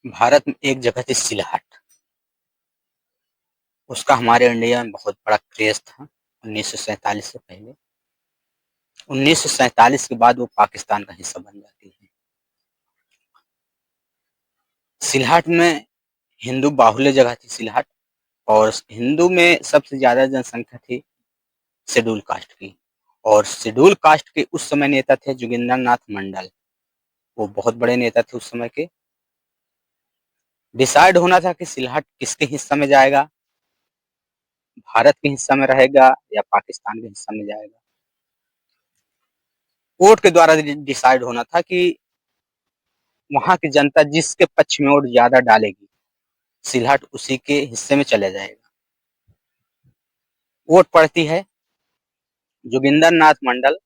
भारत में एक जगह थी सिलहट। उसका हमारे इंडिया में बहुत बड़ा क्रेज था 1947 से पहले। 1947 के बाद वो पाकिस्तान का हिस्सा बन जाती है। सिलहट में हिंदू बाहुल्य जगह थी सिलहट, और हिंदू में सबसे ज्यादा जनसंख्या थी शेड्यूल कास्ट की। और शेड्यूल कास्ट के उस समय नेता थे जोगिंदर नाथ मंडल। वो बहुत बड़े नेता थे उस समय के। डिसाइड होना था कि सिलहट किसके हिस्सा में जाएगा, भारत के हिस्सा में रहेगा या पाकिस्तान के हिस्सा में जाएगा। वोट के द्वारा डिसाइड होना था कि वहां की जनता जिसके पक्ष में वोट ज्यादा डालेगी, सिलहट उसी के हिस्से में चले जाएगा। वोट पड़ती है, जोगिंदर नाथ मंडल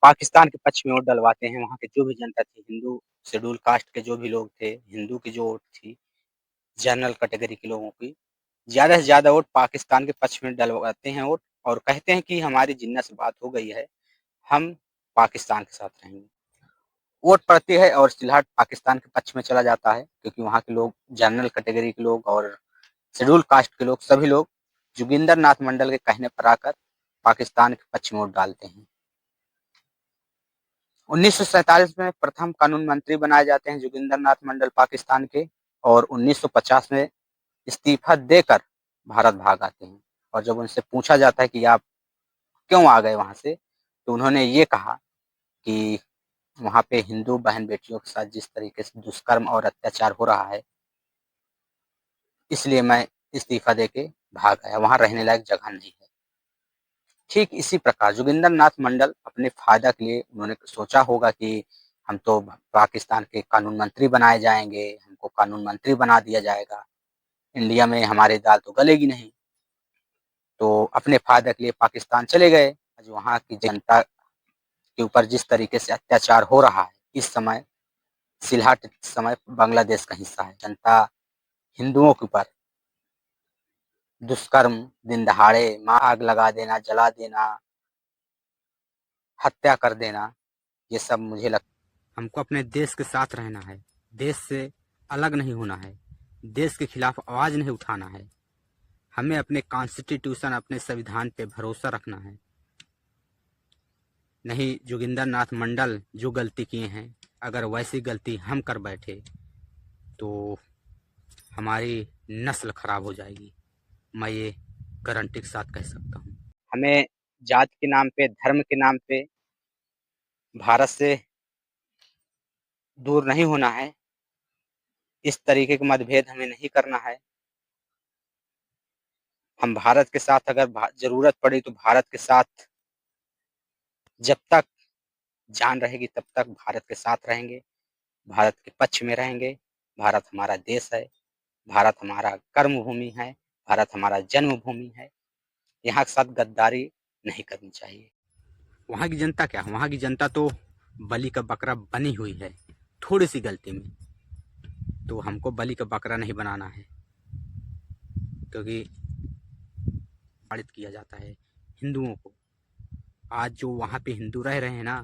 पाकिस्तान के पक्ष में वोट डलवाते हैं। वहां की जो भी जनता थी, हिंदू शेड्यूल कास्ट के जो भी लोग थे, हिंदू की जो वोट थी, जनरल कैटेगरी के लोगों की, ज्यादा से ज्यादा वोट पाकिस्तान के पक्ष में डलवाते हैं वोट, और कहते हैं कि हमारी जिन्ना से बात हो गई है, हम पाकिस्तान के साथ रहेंगे। वोट पड़ती है और सिलहट पाकिस्तान के पक्ष में चला जाता है, क्योंकि वहाँ के लोग, जनरल कैटेगरी के लोग और शेड्यूल कास्ट के लोग, सभी लोग जोगिंदर नाथ मंडल के कहने पर आकर पाकिस्तान के पक्ष में वोट डालते हैं। 1947 में प्रथम कानून मंत्री बनाए जाते हैं जोगिंदर नाथ मंडल पाकिस्तान के, और 1950 में इस्तीफा देकर भारत भाग आते हैं। और जब उनसे पूछा जाता है कि आप क्यों आ गए वहां से, तो उन्होंने ये कहा कि वहां पे हिंदू बहन बेटियों के साथ जिस तरीके से दुष्कर्म और अत्याचार हो रहा है, इसलिए मैं इस्तीफा देके भाग आया, वहां रहने लायक जगह नहीं है। ठीक इसी प्रकार जोगिंदर नाथ मंडल अपने फायदा के लिए उन्होंने सोचा होगा कि हम तो पाकिस्तान के कानून मंत्री बनाए जाएंगे, हमको कानून मंत्री बना दिया जाएगा, इंडिया में हमारी दाल तो गलेगी नहीं। तो अपने फायदे के लिए पाकिस्तान चले गए। आज वहाँ की जनता के ऊपर जिस तरीके से अत्याचार हो रहा है इस समय, सिलहट इस समय बांग्लादेश का हिस्सा है। जनता हिंदुओं के ऊपर दुष्कर्म, दिन दहाड़े माँ आग लगा देना, जला देना, हत्या कर देना, ये सब मुझे लगता। हमको अपने देश के साथ रहना है, देश से अलग नहीं होना है, देश के खिलाफ आवाज नहीं उठाना है। हमें अपने कॉन्स्टिट्यूशन, अपने संविधान पे भरोसा रखना है। नहीं, जोगिंदर नाथ मंडल जो गलती किए हैं, अगर वैसी गलती हम कर बैठे तो हमारी नस्ल खराब हो जाएगी। मैं ये गारंटी के साथ कह सकता हूँ। हमें जात के नाम पे, धर्म के नाम पे भारत से दूर नहीं होना है। इस तरीके का मतभेद हमें नहीं करना है। हम भारत के साथ, अगर जरूरत पड़ी तो भारत के साथ जब तक जान रहेगी तब तक भारत के साथ रहेंगे, भारत के पक्ष में रहेंगे। भारत हमारा देश है, भारत हमारा कर्म भूमि है, भारत हमारा जन्मभूमि है। यहाँ के साथ गद्दारी नहीं करनी चाहिए। वहाँ की जनता क्या, वहाँ की जनता तो बलि का बकरा बनी हुई है थोड़ी सी गलती में। तो हमको बलि का बकरा नहीं बनाना है, क्योंकि पालित किया जाता है हिंदुओं को। आज जो वहाँ पे हिंदू रह रहे हैं ना,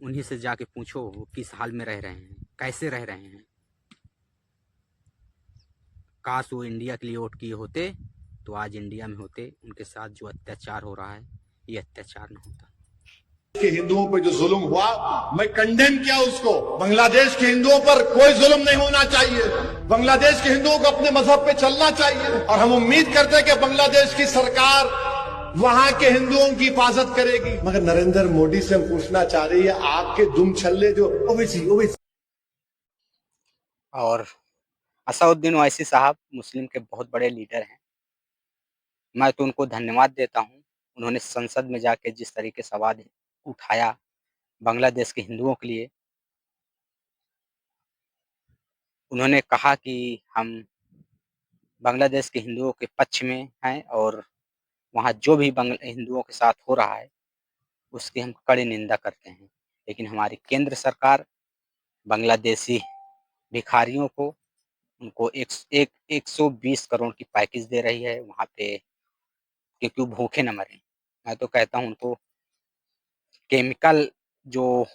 उन्हीं से जाके पूछो वो किस हाल में रह रहे हैं, कैसे रह रहे हैं। काश वो इंडिया के लिए वोट किए होते तो आज इंडिया में होते। उनके साथ जो अत्याचार हो रहा है, ये अत्याचार न होता। के हिंदुओं पर जो जुल्म हुआ, मैं कंडेम किया उसको। बांग्लादेश के हिंदुओं पर कोई जुल्म नहीं होना चाहिए। बांग्लादेश के हिंदुओं को अपने मजहब पे चलना चाहिए, और हम उम्मीद करते हैं कि बांग्लादेश की सरकार वहां के हिंदुओं की हिफाजत करेगी। मगर नरेंद्र मोदी से हम पूछना चाह रही है, आपके दुम छल्ले जो ओवैसी और असदुद्दीन ओवैसी साहब मुस्लिम के बहुत बड़े लीडर हैं। मैं तो उनको धन्यवाद देता हूँ। उन्होंने संसद में जाके जिस तरीके से आवाज उठाया बांग्लादेश के हिंदुओं के लिए, उन्होंने कहा कि हम बांग्लादेश के हिंदुओं के पक्ष में हैं, और वहाँ जो भी हिंदुओं के साथ हो रहा है उसकी हम कड़ी निंदा करते हैं। लेकिन हमारी केंद्र सरकार बांग्लादेशी भिखारियों को, उनको 120 करोड़ की पैकेज दे रही है वहाँ पे, क्योंकि वो भूखे न मरे। मैं तो कहता हूँ उनको केमिकल जो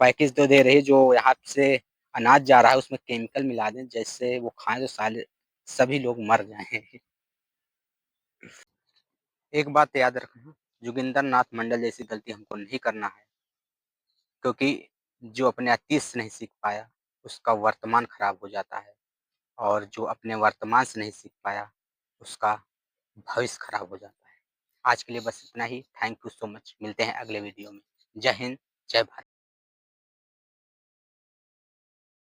पैकेज तो दे रही है, जो यहाँ से अनाज जा रहा है उसमें केमिकल मिला दें, जैसे वो खाएँ तो साले सभी लोग मर जाएँ। एक बात याद रखना, जोगिंदर नाथ मंडल जैसी गलती हमको नहीं करना है, क्योंकि जो अपने अतीत से नहीं सीख पाया, उसका वर्तमान खराब हो जाता है, और जो अपने वर्तमान से नहीं सीख पाया, उसका भविष्य खराब हो जाता है। आज के लिए बस इतना ही। Thank you so much. मिलते हैं अगले वीडियो में। जय हिंद, जय भारत।